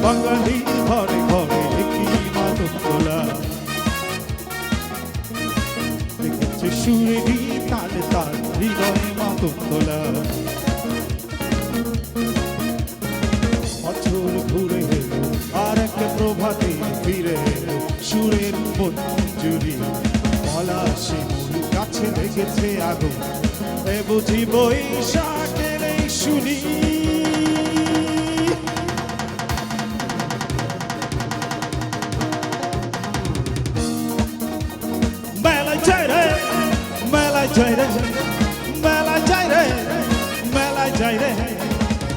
বাঙালি ঘরে ঘরে কি মাদক তোলা দেখেছে সুরেরই তাল তাল হৃদয়ে মাদক তোলা বছর ঘুরে এলো আর এক প্রভাতে ফিরে এলো সুরের মঞ্জুরি পলাশি মূল গাছে লেগেছে আগুন এ বুঝি বৈশাখের এই শুনি মেলায় যাই রে মেলায় যাই রে মেলায় যাই রে মেলায় যাই রে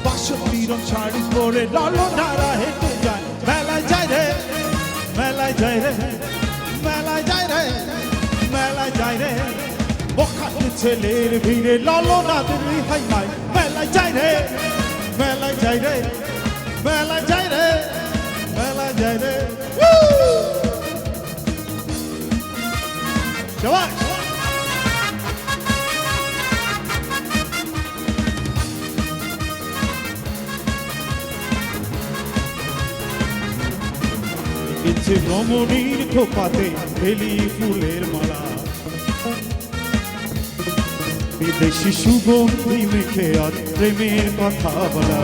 বাসন্তীর শাড়ি পরে ললনারা হেঁটে যায় মেলায় যাই রে মেলায় যাই রে মেলায় যাই রে মেলায় যাই রে বখাটে ছেলের ভিড়ে ললনাদের হাই মাই মেলায় যাই রে মেলায় যাই রে মেলায় যাই রে মেলায় যাই রে শাবাশ ইচ্ছে রমণীর খোপাতে বেলি ফুলের মালা বিদেশি সুগন্ধি মেখে আর প্রেমের কথা বলা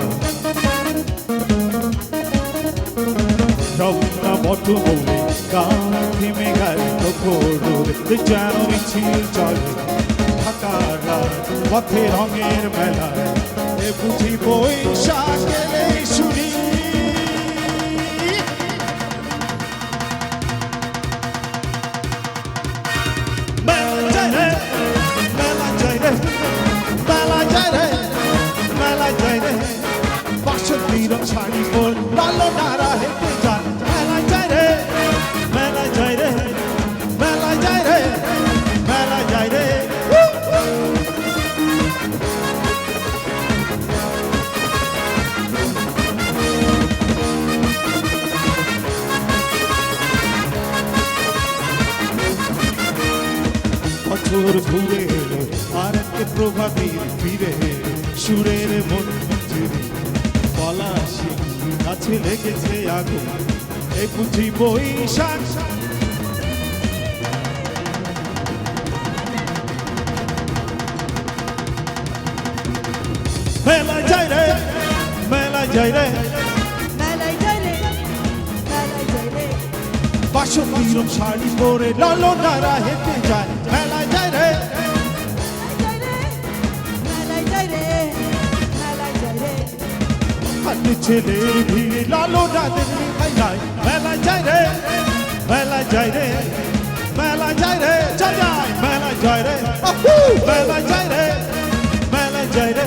রওনা বট বলে গান থেমে গেল খোড়ে যেন মিছিল চলে ঢাকার রাত পথে রঙের মেলায় এ বুঝি বৈশাখের এই শুনি বাসন্তীর শাড়ি পর ললনারা হেঁটে যায় মেলায় যায় রে মেলায় যায় রে মেলায় যায় রে মেলায় যায় রে বছর ঘুরে এলো আর এক প্রভাতে ফিরে এলো সুরের মঞ্জুরি পলাশি গাছে লেগেছে আগুন এ বুঝি বৈশাখ মেলায় যাই রে মেলায় যাই রে মেলায় যাই রে মেলায় যাই রে বাসন্তীর শাড়ি পরে ললনারা হেঁটে যায় মেলায় যাই রে মেলায় যাই রে মেলায় যাই রে হাতে ছেলের ভিড়ে ললনাদের হাই হাই মেলায় যাই রে মেলায় যাই রে মেলায় যাই রে যাই যাই মেলায় যাই রে মেলায় যাই রে মেলায় যাই রে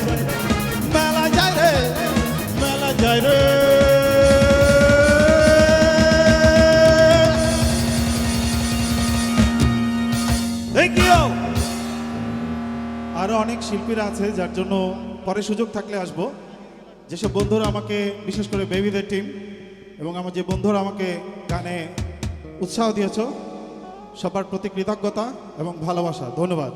মেলায় যাই রে মেলায় যাই রে থ্যাংক ইউ আরো অনেক শিল্পীরা আছে যার জন্য পরে সুযোগ থাকলে আসবো যেসব বন্ধুরা আমাকে বিশেষ করে বেবিদের টিম এবং আমার যে বন্ধুরা আমাকে গানে উৎসাহ দিয়েছ সবার প্রতি কৃতজ্ঞতা এবং ভালোবাসা ধন্যবাদ।